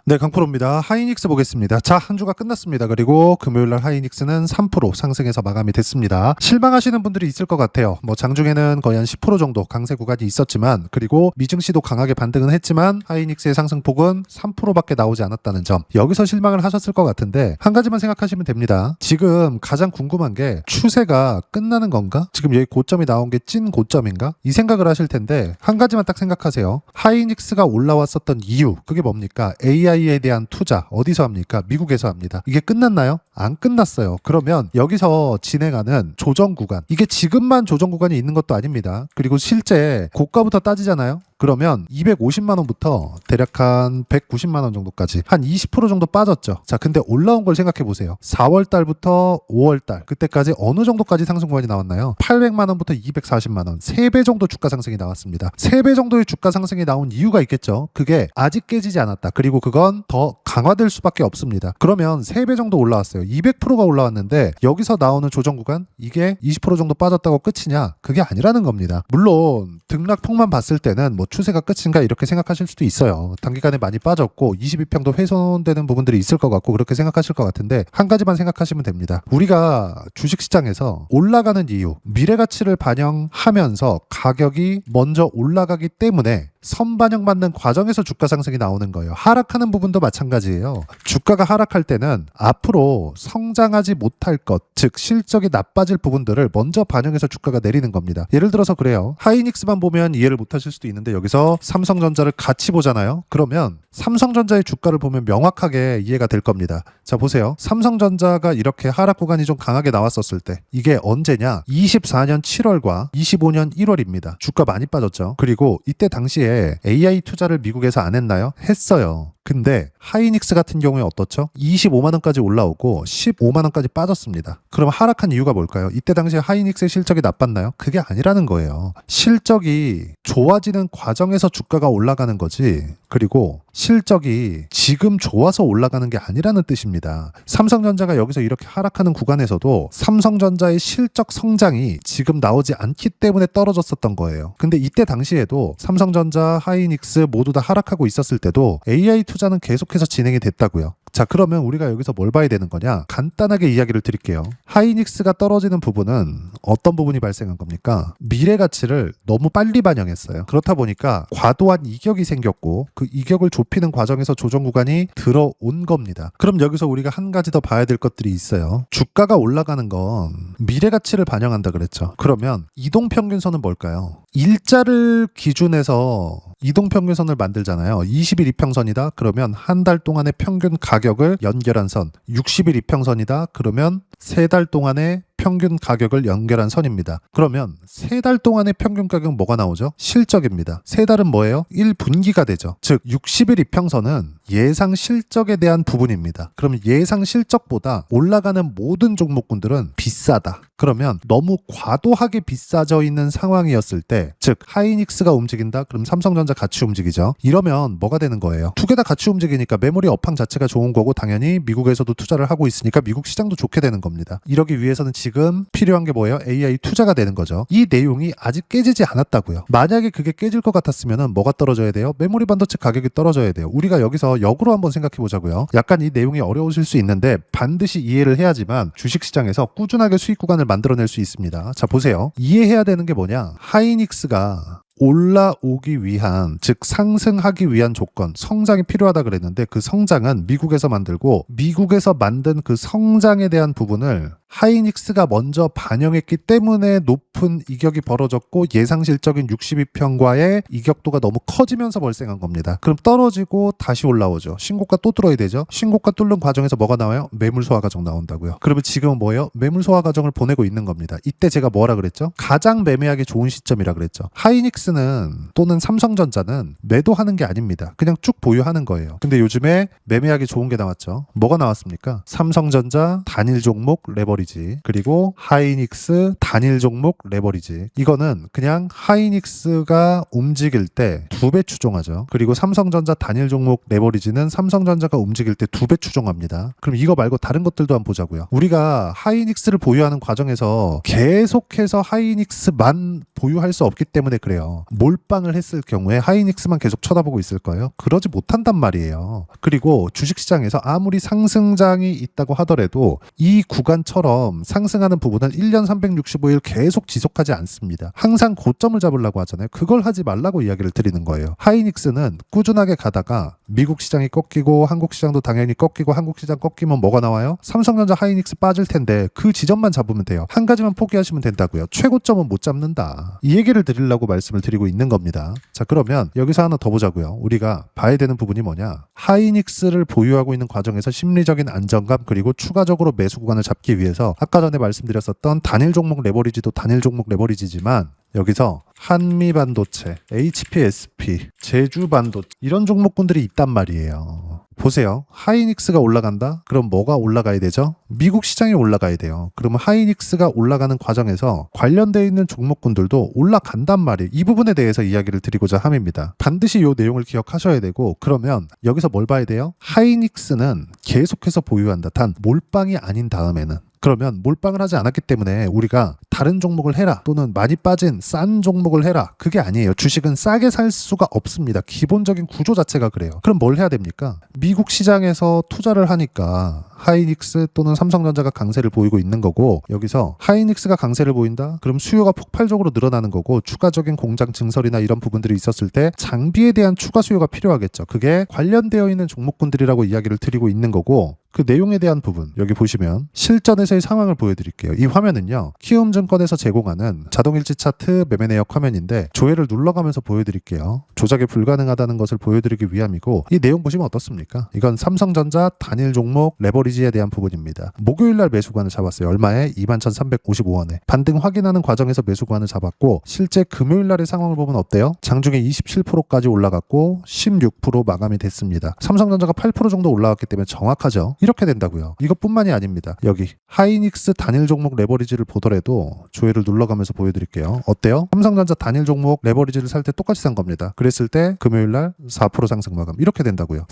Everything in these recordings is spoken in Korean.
네, 강프로입니다. 하이닉스 보겠습니다. 자, 한 주가 끝났습니다. 그리고 금요일날 하이닉스는 3% 상승해서 마감이 됐습니다. 실망하시는 분들이 있을 것 같아요. 장중에는 거의 한 10% 정도 강세 구간이 있었지만, 그리고 미증시도 강하게 반등은 했지만 하이닉스의 상승폭은 3%밖에 나오지 않았다는 점, 여기서 실망을 하셨을 것 같은데 한 가지만 생각하시면 됩니다. 지금 가장 궁금한 게 추세가 끝나는 건가? 지금 여기 고점이 나온 게 찐 고점인가? 이 생각을 하실 텐데 한 가지만 딱 생각하세요. 하이닉스가 올라왔었던 이유, 그게 뭡니까? AI에 대한 투자 어디서 합니까? 미국에서 합니다. 이게 끝났나요? 안 끝났어요. 그러면 여기서 진행하는 조정 구간, 이게 지금만 조정 구간이 있는 것도 아닙니다. 그리고 실제 고가부터 따지잖아요. 그러면 250만 원부터 대략 한 190만 원 정도까지 한 20% 정도 빠졌죠. 자, 근데 올라온 걸 생각해 보세요. 4월 달부터 5월 달 그때까지 어느 정도까지 상승 구간이 나왔나요? 800만 원부터 240만 원, 3배 정도 주가 상승이 나왔습니다. 3배 정도의 주가 상승이 나온 이유가 있겠죠. 그게 아직 깨지지 않았다. 그리고 그건 더 강화될 수밖에 없습니다. 그러면 3배 정도 올라왔어요. 200%가 올라왔는데 여기서 나오는 조정 구간, 이게 20% 정도 빠졌다고 끝이냐? 그게 아니라는 겁니다. 물론 등락폭만 봤을 때는 추세가 끝인가 이렇게 생각하실 수도 있어요. 단기간에 많이 빠졌고 22평도 훼손되는 부분들이 있을 것 같고 그렇게 생각하실 것 같은데 한 가지만 생각하시면 됩니다. 우리가 주식시장에서 올라가는 이유, 미래가치를 반영하면서 가격이 먼저 올라가기 때문에 선반영받는 과정에서 주가 상승이 나오는 거예요. 하락하는 부분도 마찬가지예요. 주가가 하락할 때는 앞으로 성장하지 못할 것, 즉 실적이 나빠질 부분들을 먼저 반영해서 주가가 내리는 겁니다. 예를 들어서 그래요. 하이닉스만 보면 이해를 못하실 수도 있는데 여기서 삼성전자를 같이 보잖아요. 그러면 삼성전자의 주가를 보면 명확하게 이해가 될 겁니다. 자, 보세요. 삼성전자가 이렇게 하락 구간이 좀 강하게 나왔었을 때 이게 언제냐? 24년 7월과 25년 1월입니다. 주가 많이 빠졌죠. 그리고 이때 당시에 AI 투자를 미국에서 안 했나요? 했어요. 근데 하이닉스 같은 경우에 어떻죠? 25만 원까지 올라오고 15만 원까지 빠졌습니다. 그럼 하락한 이유가 뭘까요? 이때 당시에 하이닉스의 실적이 나빴나요? 그게 아니라는 거예요. 실적이 좋아지는 과정에서 주가가 올라가는 거지, 그리고 실적이 지금 좋아서 올라가는 게 아니라는 뜻입니다. 삼성전자가 여기서 이렇게 하락하는 구간에서도 삼성전자의 실적 성장이 지금 나오지 않기 때문에 떨어졌었던 거예요. 근데 이때 당시에도 삼성전자, 하이닉스 모두 다 하락하고 있었을 때도 AI 투자는 계속해서 진행이 됐다고요. 자, 그러면 우리가 여기서 뭘 봐야 되는 거냐? 간단하게 이야기를 드릴게요. 하이닉스가 떨어지는 부분은 어떤 부분이 발생한 겁니까? 미래 가치를 너무 빨리 반영했어요. 그렇다 보니까 과도한 이격이 생겼고 그 이격을 좁히는 과정에서 조정 구간이 들어온 겁니다. 그럼 여기서 우리가 한 가지 더 봐야 될 것들이 있어요. 주가가 올라가는 건 미래 가치를 반영한다 그랬죠. 그러면 이동평균선은 뭘까요? 일자를 기준해서 이동평균선을 만들잖아요. 20일 이평선이다. 그러면 한 달 동안의 평균 가격을 연결한 선. 60일 이평선이다. 그러면 3달 동안의 평균 가격을 연결한 선입니다. 그러면 3달 동안의 평균 가격은 뭐가 나오죠? 실적입니다. 3달은 뭐예요? 1분기가 되죠. 즉 60일 이평선은 예상 실적에 대한 부분입니다. 그럼 예상 실적보다 올라가는 모든 종목군들은 비싸다. 그러면 너무 과도하게 비싸져 있는 상황이었을 때, 즉 하이닉스가 움직인다? 그럼 삼성전자 같이 움직이죠. 이러면 뭐가 되는 거예요? 두 개 다 같이 움직이니까 메모리 업황 자체가 좋은 거고 당연히 미국에서도 투자를 하고 있으니까 미국 시장도 좋게 되는 겁니다. 이러기 위해서는 지금 필요한 게 뭐예요? AI 투자가 되는 거죠. 이 내용이 아직 깨지지 않았다고요. 만약에 그게 깨질 것 같았으면 뭐가 떨어져야 돼요? 메모리 반도체 가격이 떨어져야 돼요. 우리가 여기서 역으로 한번 생각해 보자고요. 약간 이 내용이 어려우실 수 있는데 반드시 이해를 해야지만 주식시장에서 꾸준하게 수익 구간을 만들어낼 수 있습니다. 자, 보세요. 이해해야 되는 게 뭐냐? 하이닉스가 올라오기 위한, 즉 상승하기 위한 조건, 성장이 필요하다 그랬는데 그 성장은 미국에서 만들고 미국에서 만든 그 성장에 대한 부분을 하이닉스가 먼저 반영했기 때문에 높은 이격이 벌어졌고 예상 실적인 62평과의 이격도가 너무 커지면서 발생한 겁니다. 그럼 떨어지고 다시 올라오죠. 신고가 또 뚫어야 되죠. 신고가 뚫는 과정에서 뭐가 나와요? 매물 소화 과정 나온다고요. 그러면 지금은 뭐예요? 매물 소화 과정을 보내고 있는 겁니다. 이때 제가 뭐라 그랬죠? 가장 매매하기 좋은 시점이라 그랬죠. 하이닉스는 또는 삼성전자는 매도하는 게 아닙니다. 그냥 쭉 보유하는 거예요. 근데 요즘에 매매하기 좋은 게 나왔죠. 뭐가 나왔습니까? 삼성전자 단일 종목 레버리지 레버리지, 그리고 하이닉스 단일 종목 레버리지. 이거는 그냥 하이닉스가 움직일 때 2배 추종하죠. 그리고 삼성전자 단일 종목 레버리지는 삼성전자가 움직일 때 2배 추종합니다. 그럼 이거 말고 다른 것들도 한번 보자고요. 우리가 하이닉스를 보유하는 과정에서 계속해서 하이닉스만 보유할 수 없기 때문에 그래요. 몰빵을 했을 경우에 하이닉스만 계속 쳐다보고 있을 거예요. 그러지 못한단 말이에요. 그리고 주식시장에서 아무리 상승장이 있다고 하더라도 이 구간처럼 상승하는 부분은 1년 365일 계속 지속하지 않습니다. 항상 고점을 잡으려고 하잖아요. 그걸 하지 말라고 이야기를 드리는 거예요. 하이닉스는 꾸준하게 가다가 미국 시장이 꺾이고 한국 시장도 당연히 꺾이고 한국 시장 꺾이면 뭐가 나와요? 삼성전자 하이닉스 빠질 텐데 그 지점만 잡으면 돼요. 한 가지만 포기하시면 된다고요. 최고점은 못 잡는다. 이 얘기를 드리려고 말씀을 드리고 있는 겁니다. 자, 그러면 여기서 하나 더 보자고요. 우리가 봐야 되는 부분이 뭐냐? 하이닉스를 보유하고 있는 과정에서 심리적인 안정감 그리고 추가적으로 매수 구간을 잡기 위해서 아까 전에 말씀드렸었던 단일 종목 레버리지도 단일 종목 레버리지지만 여기서 한미반도체, HPSP, 제주반도체 이런 종목군들이 있단 말이에요. 보세요. 하이닉스가 올라간다? 그럼 뭐가 올라가야 되죠? 미국 시장이 올라가야 돼요. 그러면 하이닉스가 올라가는 과정에서 관련되어 있는 종목군들도 올라간단 말이에요. 이 부분에 대해서 이야기를 드리고자 함입니다. 반드시 이 내용을 기억하셔야 되고 그러면 여기서 뭘 봐야 돼요? 하이닉스는 계속해서 보유한다. 단 몰빵이 아닌 다음에는 그러면 몰빵을 하지 않았기 때문에 우리가 다른 종목을 해라 또는 많이 빠진 싼 종목을 해라 그게 아니에요. 주식은 싸게 살 수가 없습니다. 기본적인 구조 자체가 그래요. 그럼 뭘 해야 됩니까? 미국 시장에서 투자를 하니까 하이닉스 또는 삼성전자가 강세를 보이고 있는 거고 여기서 하이닉스가 강세를 보인다? 그럼 수요가 폭발적으로 늘어나는 거고 추가적인 공장 증설이나 이런 부분들이 있었을 때 장비에 대한 추가 수요가 필요하겠죠. 그게 관련되어 있는 종목군들이라고 이야기를 드리고 있는 거고 그 내용에 대한 부분 여기 보시면 실전에서의 상황을 보여드릴게요. 이 화면은요. 키움증권에서 제공하는 자동일지 차트 매매 내역 화면인데 조회를 눌러가면서 보여드릴게요. 조작이 불가능하다는 것을 보여드리기 위함이고 이 내용 보시면 어떻습니까? 이건 삼성전자 단일 종목 레버리지에 대한 부분입니다. 목요일날 매수관을 잡았어요. 얼마에? 21,355원에. 반등 확인하는 과정에서 매수관을 잡았고 실제 금요일날의 상황을 보면 어때요? 장중에 27%까지 올라갔고 16% 마감이 됐습니다. 삼성전자가 8% 정도 올라왔기 때문에 정확하죠. 이렇게 된다고요. 이것뿐만이 아닙니다. 여기 하이닉스 단일 종목 레버리지를 보더라도 조회를 눌러가면서 보여드릴게요. 어때요? 삼성전자 단일 종목 레버리지를 살 때 똑같이 산 겁니다. 그랬을 때 금요일날 4% 상승 마감 이렇게 된다고요.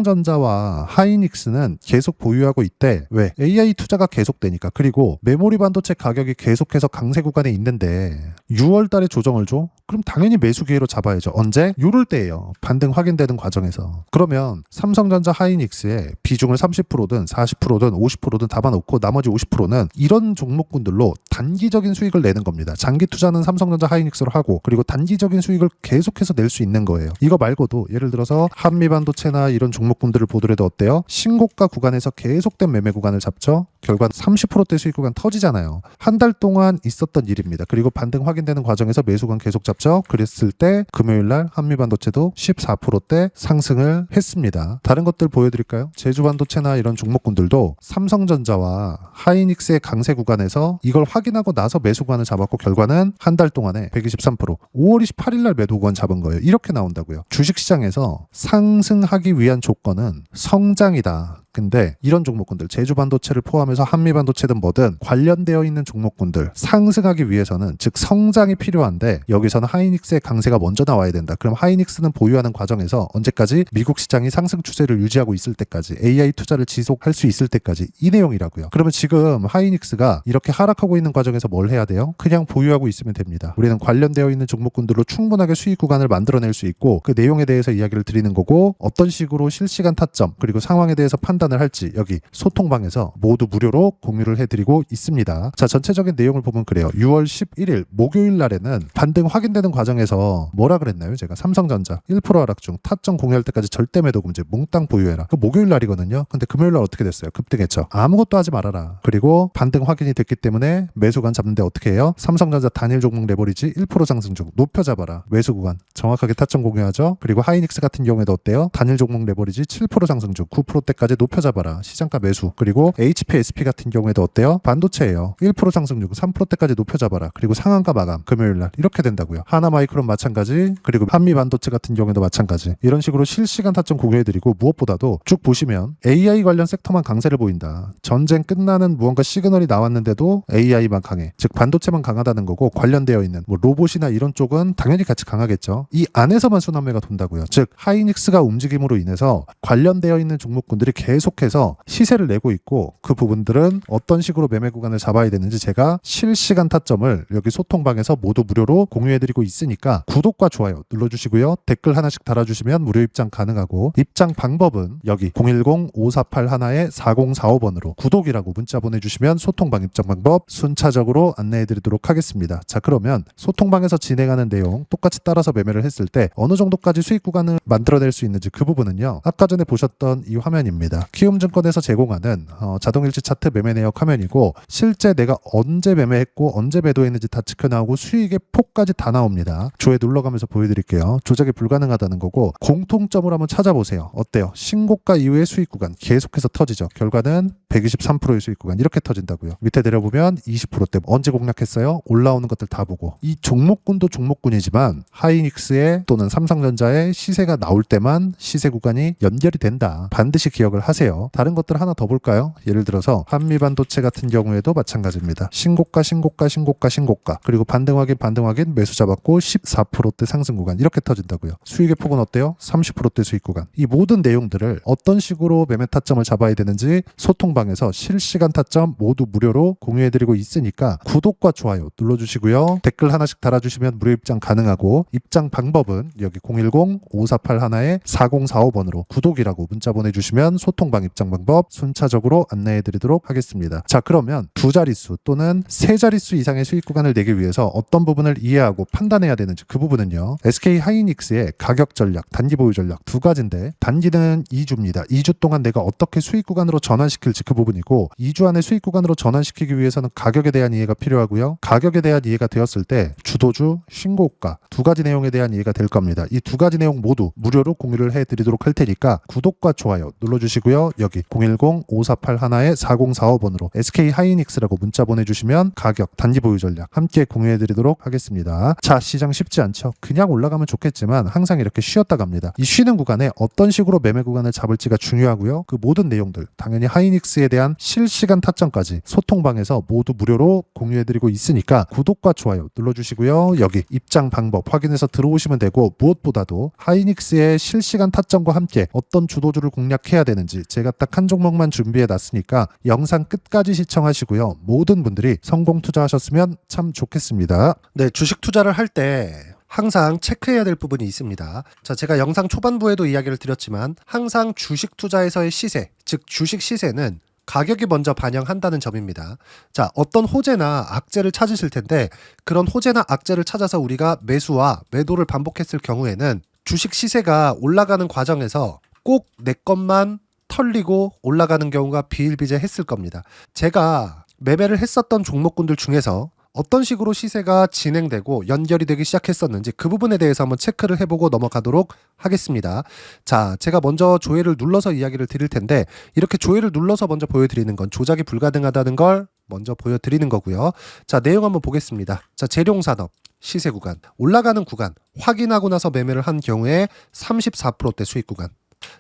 삼성전자와 하이닉스는 계속 보유하고 있대. 왜? AI 투자가 계속되니까. 그리고 메모리 반도체 가격이 계속해서 강세 구간에 있는데 6월 달에 조정을 줘? 그럼 당연히 매수 기회로 잡아야죠. 언제? 요럴 때예요. 반등 확인되는 과정에서. 그러면 삼성전자 하이닉스의 비중을 30%든 40%든 50%든 담아놓고 나머지 50%는 이런 종목군들로 단기적인 수익을 내는 겁니다. 장기 투자는 삼성전자 하이닉스로 하고 그리고 단기적인 수익을 계속해서 낼 수 있는 거예요. 이거 말고도 예를 들어서 한미반도체나 이런 종목군들을 보더라도 어때요? 신고가 구간에서 계속된 매매 구간을 잡죠. 결과 30%대 수익 구간 터지잖아요. 한 달 동안 있었던 일입니다. 그리고 반등 확인되는 과정에서 매수 구간 계속 잡죠. 그랬을 때 금요일날 한미반도체도 14%대 상승을 했습니다. 다른 것들 보여드릴까요? 제주반도체나 이런 종목군들도 삼성전자와 하이닉스의 강세 구간에서 이걸 확인하고 나서 매수 구간을 잡았고 결과는 한 달 동안에 123%, 5월 28일 날 매도 구간 잡은 거예요. 이렇게 나온다고요. 주식시장에서 상승하기 위한 조건은 성장이다. 근데 이런 종목군들 제주반도체를 포함해서 한미반도체든 뭐든 관련되어 있는 종목군들 상승하기 위해서는 즉 성장이 필요한데 여기서는 하이닉스의 강세가 먼저 나와야 된다. 그럼 하이닉스는 보유하는 과정에서 언제까지? 미국 시장이 상승 추세를 유지하고 있을 때까지 AI 투자를 지속할 수 있을 때까지 이 내용이라고요. 그러면 지금 하이닉스가 이렇게 하락하고 있는 과정에서 뭘 해야 돼요? 그냥 보유하고 있으면 됩니다. 우리는 관련되어 있는 종목군들로 충분하게 수익 구간을 만들어낼 수 있고 그 내용에 대해서 이야기를 드리는 거고 어떤 식으로 실시간 타점 그리고 상황에 대해서 판단을 할지 여기 소통방에서 모두 무료로 공유를 해드리고 있습니다. 자, 전체적인 내용을 보면 그래요. 6월 11일 목요일 날에는 반등 확인되는 과정에서 뭐라 그랬나요? 제가 삼성전자 1% 하락 중 타점 공유할 때까지 절대 매도 금지 몽땅 보유해라. 그 목요일 날이거든요. 근데 금요일 날 어떻게 됐어요? 급등했죠. 아무것도 하지 말아라. 그리고 반등 확인이 됐기 때문에 매수관 잡는데 어떻게 해요? 삼성전자 단일 종목 레버리지 1% 상승 중 높여 잡아라. 매수 구간 정확하게 타점 공유하죠. 그리고 하이닉스 같은 경우에도 어때요? 단일 종목 레버리지 7% 상승 중 9%대까지 높여 높여 잡아라. 시장가 매수. 그리고 HP, SP 같은 경우에도 어때요? 반도체예요. 1% 상승률 3%대까지 높여 잡아라. 그리고 상한가 마감 금요일날 이렇게 된다고요. 하나마이크론 마찬가지. 그리고 한미 반도체 같은 경우에도 마찬가지. 이런 식으로 실시간 타점 공유해드리고 무엇보다도 쭉 보시면 AI 관련 섹터만 강세를 보인다. 전쟁 끝나는 무언가 시그널이 나왔는데도 AI만 강해. 즉 반도체만 강하다는 거고 관련되어 있는 뭐 로봇이나 이런 쪽은 당연히 같이 강하겠죠. 이 안에서만 순환매가 돈다고요. 즉 하이닉스가 움직임으로 인해서 관련되어 있는 종목군들이 계속해서 시세를 내고 있고 그 부분들은 어떤 식으로 매매 구간을 잡아야 되는지 제가 실시간 타점을 여기 소통방에서 모두 무료로 공유해드리고 있으니까 구독과 좋아요 눌러주시고요. 댓글 하나씩 달아주시면 무료 입장 가능하고 입장 방법은 여기 010-5481-4045번으로 구독이라고 문자 보내주시면 소통방 입장 방법 순차적으로 안내해드리도록 하겠습니다. 자, 그러면 소통방에서 진행하는 내용 똑같이 따라서 매매를 했을 때 어느 정도까지 수익 구간을 만들어낼 수 있는지 그 부분은요. 아까 전에 보셨던 이 화면입니다. 키움증권에서 제공하는 자동일치 차트 매매 내역 화면이고 실제 내가 언제 매매했고 언제 매도했는지 다 지켜나오고 수익의 폭까지 다 나옵니다. 조회 눌러가면서 보여드릴게요. 조작이 불가능하다는 거고 공통점을 한번 찾아보세요. 어때요? 신고가 이후의 수익 구간 계속해서 터지죠. 결과는 123%의 수익 구간 이렇게 터진다고요. 밑에 내려보면 20%대 언제 공략했어요? 올라오는 것들 다 보고 이 종목군도 종목군이지만 하이닉스의 또는 삼성전자의 시세가 나올 때만 시세 구간이 연결이 된다. 반드시 기억을 하세요. 다른 것들 하나 더 볼까요? 예를 들어서 한미반도체 같은 경우에도 마찬가지입니다. 신고가 그리고 반등 확인 매수 잡았고 14%대 상승 구간 이렇게 터진다고요. 수익의 폭은 어때요? 30%대 수익 구간. 이 모든 내용들을 어떤 식으로 매매 타점을 잡아야 되는지 소통방에서 실시간 타점 모두 무료로 공유해드리고 있으니까 구독과 좋아요 눌러주시고요. 댓글 하나씩 달아주시면 무료 입장 가능하고 입장 방법은 여기 010-5481-4045번으로 구독이라고 문자 보내주시면 소통방 입장 방법 순차적으로 안내해드리도록 하겠습니다. 자, 그러면 두 자릿수 또는 세 자릿수 이상의 수익 구간을 내기 위해서 어떤 부분을 이해하고 판단해야 되는지 그 부분은요. SK 하이닉스의 가격 전략, 단기 보유 전략 두 가지인데 단기는 2주입니다. 2주 동안 내가 어떻게 수익 구간으로 전환시킬지 그 부분이고 2주 안에 수익 구간으로 전환시키기 위해서는 가격에 대한 이해가 필요하고요. 가격에 대한 이해가 되었을 때 주도주, 신고가 두 가지 내용에 대한 이해가 될 겁니다. 이 두 가지 내용 모두 무료로 공유를 해드리도록 할 테니까 구독과 좋아요 눌러주시고요. 여기 010-5481-4045번으로 SK 하이닉스라고 문자 보내주시면 가격, 단기 보유 전략 함께 공유해드리도록 하겠습니다. 자, 시장 쉽지 않죠. 그냥 올라가면 좋겠지만 항상 이렇게 쉬었다 갑니다. 이 쉬는 구간에 어떤 식으로 매매 구간을 잡을지가 중요하고요. 그 모든 내용들 당연히 하이닉스에 대한 실시간 타점까지 소통방에서 모두 무료로 공유해드리고 있으니까 구독과 좋아요 눌러주시고요. 여기 입장 방법 확인해서 들어오시면 되고 무엇보다도 하이닉스의 실시간 타점과 함께 어떤 주도주를 공략해야 되는지 제가 딱 한 종목만 준비해 놨으니까 영상 끝까지 시청하시고요. 모든 분들이 성공 투자하셨으면 참 좋겠습니다. 네, 주식 투자를 할 때 항상 체크해야 될 부분이 있습니다. 자, 제가 영상 초반부에도 이야기를 드렸지만 항상 주식 투자에서의 시세, 즉 주식 시세는 가격이 먼저 반영한다는 점입니다. 자, 어떤 호재나 악재를 찾으실 텐데 그런 호재나 악재를 찾아서 우리가 매수와 매도를 반복했을 경우에는 주식 시세가 올라가는 과정에서 꼭 내 것만 털리고 올라가는 경우가 비일비재했을 겁니다. 제가 매매를 했었던 종목군들 중에서 어떤 식으로 시세가 진행되고 연결이 되기 시작했었는지 그 부분에 대해서 한번 체크를 해보고 넘어가도록 하겠습니다. 자, 제가 먼저 조회를 눌러서 이야기를 드릴 텐데 이렇게 조회를 눌러서 먼저 보여드리는 건 조작이 불가능하다는 걸 먼저 보여드리는 거고요. 자, 내용 한번 보겠습니다. 자, 재룡산업 시세 구간 올라가는 구간 확인하고 나서 매매를 한 경우에 34%대 수익 구간.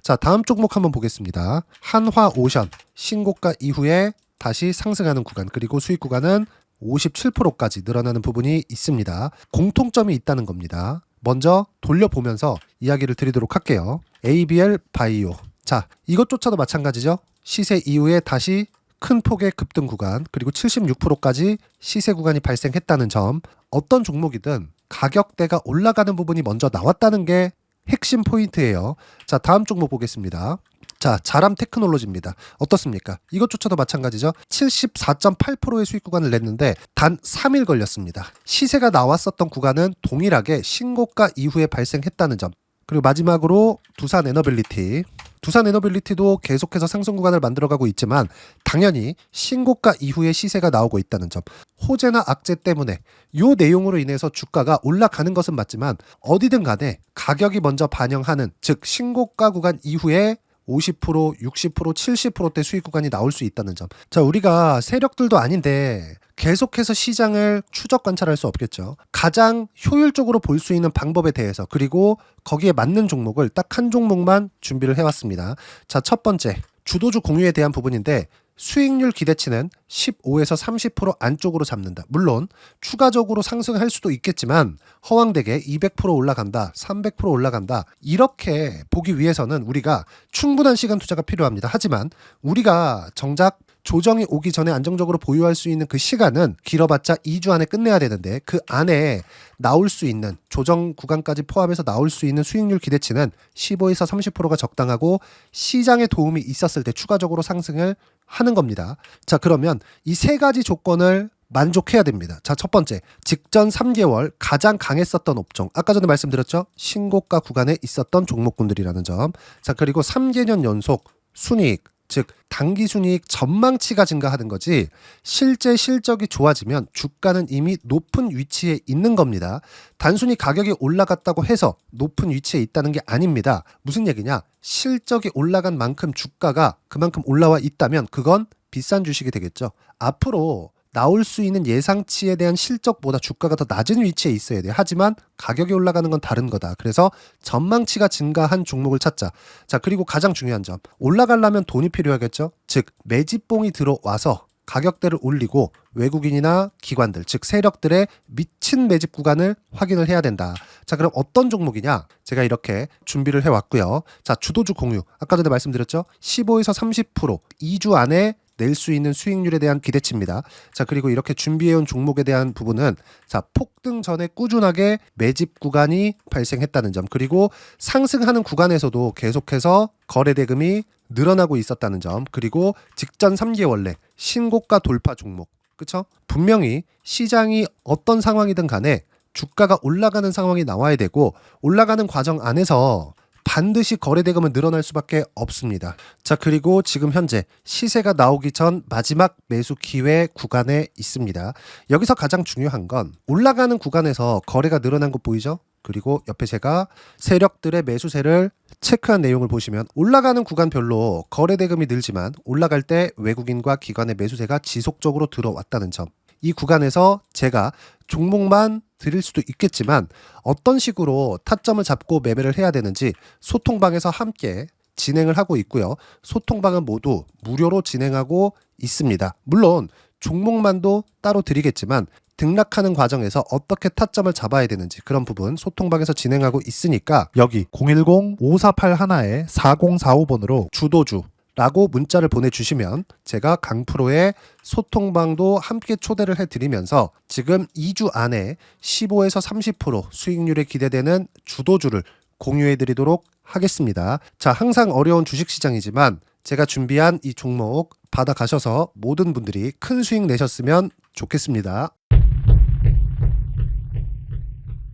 자, 다음 종목 한번 보겠습니다. 한화오션 신고가 이후에 다시 상승하는 구간 그리고 수익 구간은 57%까지 늘어나는 부분이 있습니다. 공통점이 있다는 겁니다. 먼저 돌려보면서 이야기를 드리도록 할게요. ABL 바이오. 자, 이것조차도 마찬가지죠. 시세 이후에 다시 큰 폭의 급등 구간 그리고 76%까지 시세 구간이 발생했다는 점. 어떤 종목이든 가격대가 올라가는 부분이 먼저 나왔다는 게 핵심 포인트예요. 자, 다음 종목 보겠습니다. 자, 자람 테크놀로지입니다. 어떻습니까? 이것조차도 마찬가지죠. 74.8%의 수익 구간을 냈는데 단 3일 걸렸습니다. 시세가 나왔었던 구간은 동일하게 신고가 이후에 발생했다는 점. 그리고 마지막으로 두산 에너빌리티. 두산 에너빌리티도 계속해서 상승 구간을 만들어가고 있지만 당연히 신고가 이후에 시세가 나오고 있다는 점. 호재나 악재 때문에 이 내용으로 인해서 주가가 올라가는 것은 맞지만 어디든 간에 가격이 먼저 반영하는 즉 신고가 구간 이후에 50%, 60%, 70%대 수익 구간이 나올 수 있다는 점. 자, 우리가 세력들도 아닌데 계속해서 시장을 추적 관찰할 수 없겠죠. 가장 효율적으로 볼 수 있는 방법에 대해서, 그리고 거기에 맞는 종목을 딱 한 종목만 준비를 해왔습니다. 자, 첫 번째, 주도주 공유에 대한 부분인데 수익률 기대치는 15에서 30% 안쪽으로 잡는다. 물론 추가적으로 상승할 수도 있겠지만 허황되게 200% 올라간다, 300% 올라간다, 이렇게 보기 위해서는 우리가 충분한 시간 투자가 필요합니다. 하지만 우리가 정작 조정이 오기 전에 안정적으로 보유할 수 있는 그 시간은 길어봤자 2주 안에 끝내야 되는데, 그 안에 나올 수 있는 조정 구간까지 포함해서 나올 수 있는 수익률 기대치는 15에서 30%가 적당하고 시장에 도움이 있었을 때 추가적으로 상승을 하는 겁니다. 자, 그러면 이 세 가지 조건을 만족해야 됩니다. 자, 첫 번째, 직전 3개월 가장 강했었던 업종, 아까 전에 말씀드렸죠? 신고가 구간에 있었던 종목군들이라는 점. 자, 그리고 3개년 연속 순이익, 즉 단기 순이익 전망치가 증가하는 거지, 실제 실적이 좋아지면 주가는 이미 높은 위치에 있는 겁니다. 단순히 가격이 올라갔다고 해서 높은 위치에 있다는 게 아닙니다. 무슨 얘기냐? 실적이 올라간 만큼 주가가 그만큼 올라와 있다면 그건 비싼 주식이 되겠죠. 앞으로 나올 수 있는 예상치에 대한 실적보다 주가가 더 낮은 위치에 있어야 돼요. 하지만 가격이 올라가는 건 다른 거다. 그래서 전망치가 증가한 종목을 찾자. 자, 그리고 가장 중요한 점, 올라가려면 돈이 필요하겠죠. 즉 매집봉이 들어와서 가격대를 올리고 외국인이나 기관들, 즉 세력들의 미친 매집 구간을 확인을 해야 된다. 자, 그럼 어떤 종목이냐? 제가 이렇게 준비를 해왔고요. 자, 주도주 공유, 아까 전에 말씀드렸죠? 15에서 30% 2주 안에 낼 수 있는 수익률에 대한 기대치입니다. 자, 그리고 이렇게 준비해온 종목에 대한 부분은, 자, 폭등 전에 꾸준하게 매집 구간이 발생했다는 점, 그리고 상승하는 구간에서도 계속해서 거래 대금이 늘어나고 있었다는 점, 그리고 직전 3개월 내 신고가 돌파 종목, 그쵸? 분명히 시장이 어떤 상황이든 간에 주가가 올라가는 상황이 나와야 되고, 올라가는 과정 안에서 반드시 거래 대금은 늘어날 수밖에 없습니다. 자, 그리고 지금 현재 시세가 나오기 전 마지막 매수 기회 구간에 있습니다. 여기서 가장 중요한 건 올라가는 구간에서 거래가 늘어난 거 보이죠? 그리고 옆에 제가 세력들의 매수세를 체크한 내용을 보시면 올라가는 구간별로 거래 대금이 늘지만 올라갈 때 외국인과 기관의 매수세가 지속적으로 들어왔다는 점. 이 구간에서 제가 종목만 드릴 수도 있겠지만 어떤 식으로 타점을 잡고 매매를 해야 되는지 소통방에서 함께 진행을 하고 있고요. 소통방은 모두 무료로 진행하고 있습니다. 물론 종목만도 따로 드리겠지만 등락하는 과정에서 어떻게 타점을 잡아야 되는지 그런 부분 소통방에서 진행하고 있으니까 여기 010-5481-4045번으로 주도주 라고 문자를 보내주시면 제가 강프로의 소통방도 함께 초대를 해드리면서 지금 2주 안에 15에서 30% 수익률에 기대되는 주도주를 공유해드리도록 하겠습니다. 자, 항상 어려운 주식시장이지만 제가 준비한 이 종목 받아가셔서 모든 분들이 큰 수익 내셨으면 좋겠습니다.